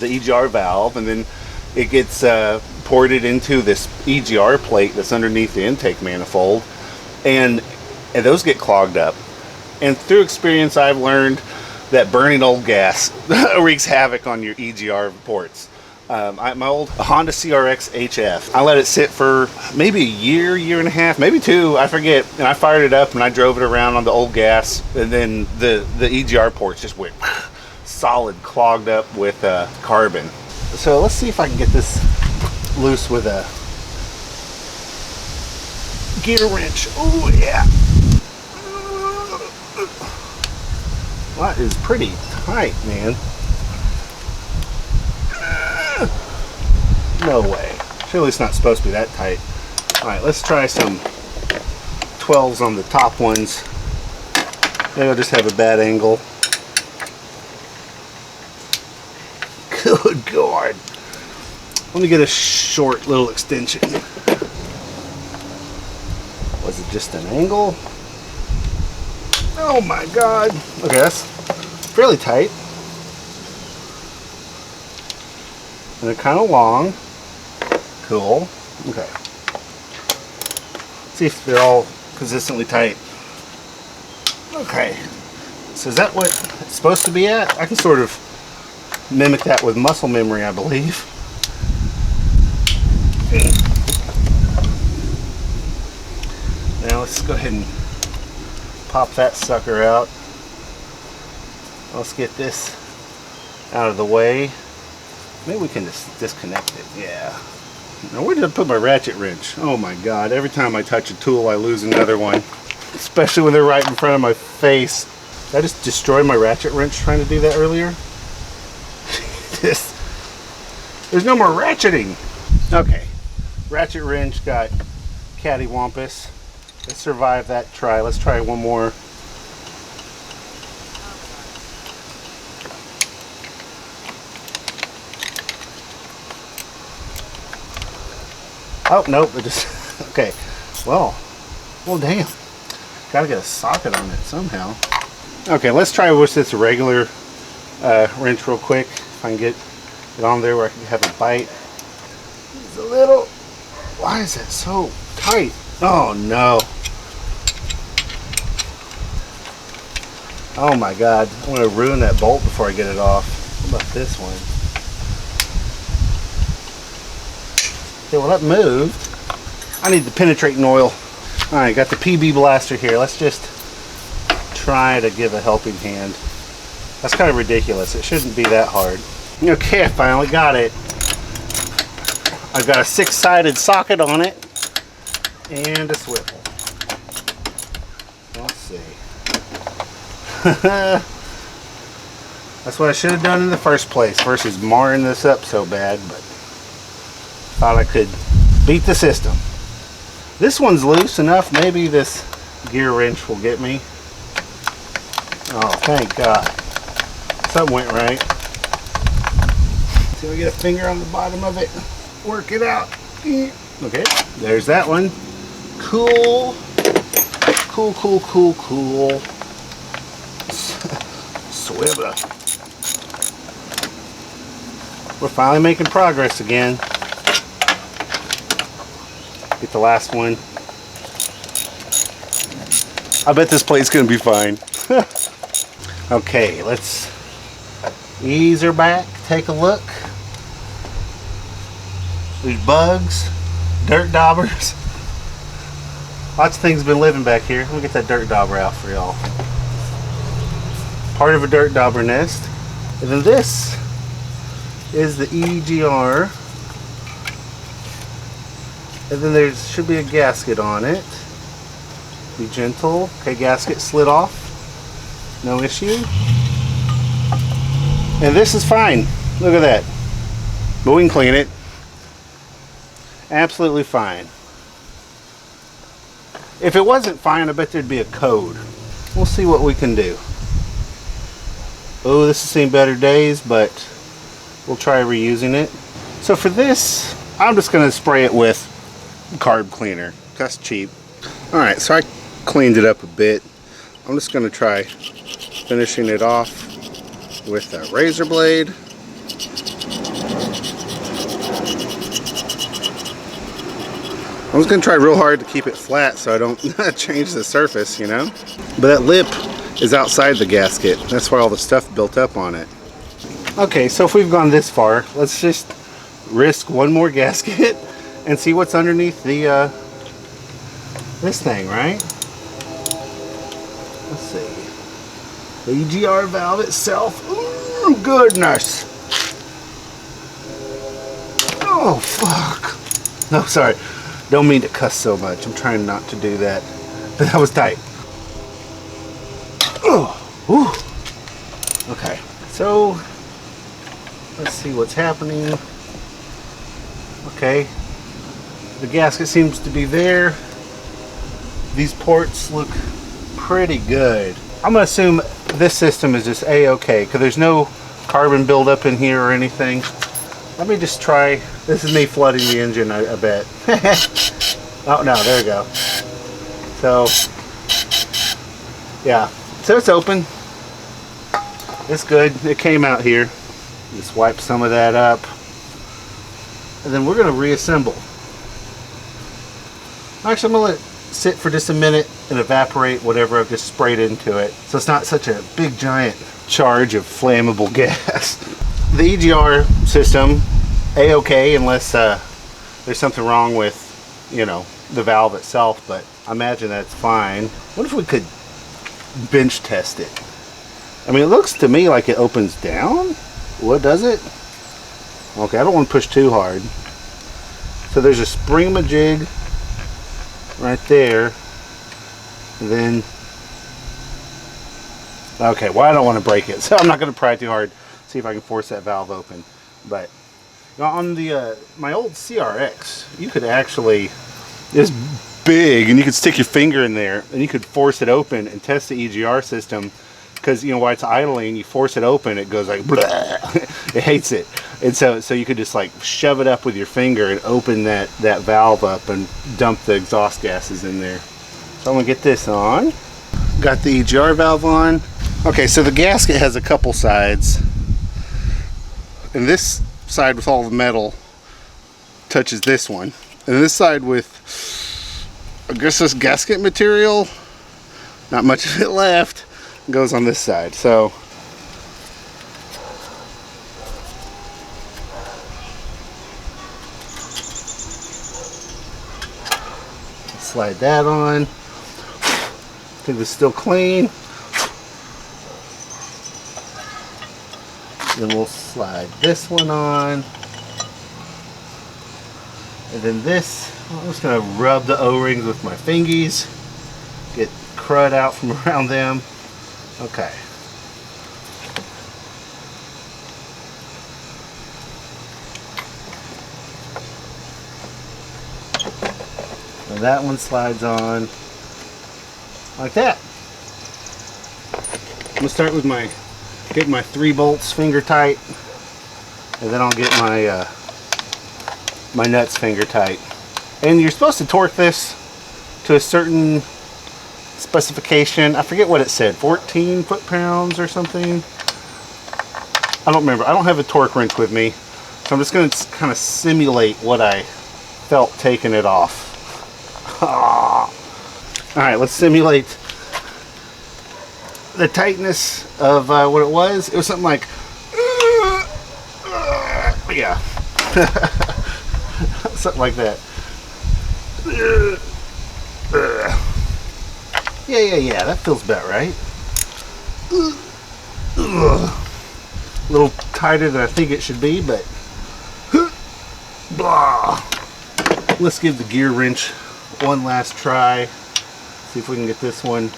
the EGR valve, and then it gets ported into this EGR plate that's underneath the intake manifold, and those get clogged up. And through experience, I've learned that burning old gas wreaks havoc on your EGR ports. My old Honda CRX HF, I let it sit for maybe a year, year and a half, maybe 2, I forget, and I fired it up and I drove it around on the old gas, and then the EGR ports just went solid, clogged up with carbon. So let's see if I can get this loose with a gear wrench. Oh yeah. That is pretty tight, man. No way. Surely it's not supposed to be that tight. Alright, let's try some 12s on the top ones. Maybe I'll just have a bad angle. Good God. Let me get a short little extension. Was it just an angle? Oh my God. Okay, that's fairly tight. And they're kind of long. Cool. Okay. See if they're all consistently tight. Okay. So is that what it's supposed to be at? I can sort of mimic that with muscle memory, I believe. Now let's go ahead and pop that sucker out. Let's get this out of the way. Maybe we can just disconnect it. Yeah. Now where did I put my ratchet wrench? Oh my God. Every time I touch a tool I lose another one. Especially when they're right in front of my face. Did I just destroy my ratchet wrench trying to do that earlier? There's no more ratcheting. Okay. Ratchet wrench got cattywampus. Let's survive that try. Let's try one more. Oh, nope, it just, okay. Well damn. Gotta get a socket on it somehow. Okay, let's try with this regular wrench real quick. If I can get it on there where I can have a bite. It's a little, why is it so tight? Oh no. Oh my God, I'm gonna ruin that bolt before I get it off. What about this one? Okay, well that moved. I need the penetrating oil. Alright, got the PB blaster here. Let's just try to give a helping hand. That's kind of ridiculous. It shouldn't be that hard. Okay, I finally got it. I've got a 6-sided socket on it and a swivel. Let's see. That's what I should have done in the first place versus marring this up so bad, but thought I could beat the system. This one's loose enough. Maybe this gear wrench will get me. Oh, thank God. Something went right. See if I get a finger on the bottom of it. Work it out. Okay, there's that one. Cool. Cool, cool, cool, cool. Swivel. We're finally making progress again. Get the last one. I bet this plate's gonna be fine. Okay, let's ease her back, take a look. There's bugs, dirt daubers. Lots of things have been living back here. Let me get that dirt dauber out for y'all. Part of a dirt dauber nest. And then this is the EGR. And then there should be a gasket on it. Be gentle. Okay, gasket slid off. No issue. And this is fine. Look at that. But we can clean it. Absolutely fine. If it wasn't fine, I bet there'd be a code. We'll see what we can do. Oh, this has seen better days, but we'll try reusing it. So for this, I'm just going to spray it with carb cleaner. That's cheap. Alright, so I cleaned it up a bit. I'm just going to try finishing it off with a razor blade. I was gonna try real hard to keep it flat so I don't change the surface, you know? But that lip is outside the gasket. That's why all the stuff built up on it. Okay, so if we've gone this far, let's just risk one more gasket and see what's underneath the this thing, right? Let's see. The EGR valve itself. Ooh, goodness. Oh, fuck. No, sorry. Don't mean to cuss so much. I'm trying not to do that. But that was tight. Oh, whew. Okay, so let's see what's happening. Okay, the gasket seems to be there. These ports look pretty good. I'm gonna assume this system is just A-okay because there's no carbon buildup in here or anything. Let me just try. This is me flooding the engine, I bet. Oh no, there we go. So, yeah, so it's open. It's good. It came out here. Just wipe some of that up. And then we're going to reassemble. Actually, I'm going to let it sit for just a minute and evaporate whatever I've just sprayed into it. So it's not such a big giant charge of flammable gas. The EGR system, A-okay, unless there's something wrong with, you know, the valve itself, but I imagine that's fine. What if we could bench test it? I mean, it looks to me like it opens down. What does it? Okay, I don't want to push too hard. So there's a spring-a-jig right there. And then, okay, well, I don't want to break it, so I'm not going to pry too hard. See if I can force that valve open. But on the my old CRX, you could actually, it's big, and you could stick your finger in there, and you could force it open and test the EGR system. Because, you know, while it's idling, you force it open, it goes like, it hates it. And so you could just like shove it up with your finger and open that valve up and dump the exhaust gases in there. So I'm gonna get this on. Got the EGR valve on. Okay, so the gasket has a couple sides. And this side with all the metal touches this one. And this side with, I guess this gasket material, not much of it left, goes on this side. So slide that on. I think it's still clean. Then we'll slide this one on. And then this, I'm just going to rub the O-rings with my fingies. Get crud out from around them. Okay. So that one slides on like that. I'm gonna start with get my 3 bolts finger tight, and then I'll get my my nuts finger tight. And you're supposed to torque this to a certain specification. I forget what it said, 14 foot-pounds or something. I don't remember. I don't have a torque wrench with me, so I'm just going to kind of simulate what I felt taking it off. Alright, let's simulate the tightness of what it was. It was something like, yeah, something like that. Yeah, that feels about right. A little tighter than I think it should be, but blah. Let's give the gear wrench one last try. See if we can get this one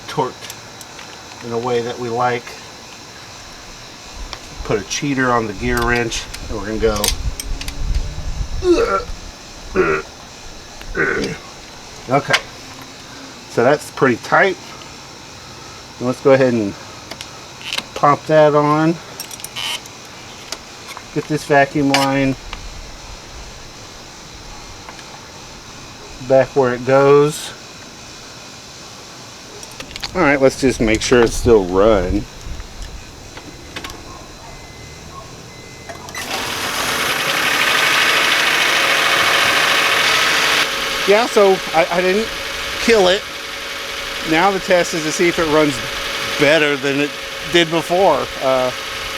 torqued in a way that we like. Put a cheater on the gear wrench, and we're gonna go. Okay. So that's pretty tight. And let's go ahead and pop that on. Get this vacuum line back where it goes. Alright, let's just make sure it's still run. yeah, so I didn't kill it. Now the test is to see if it runs better than it did before.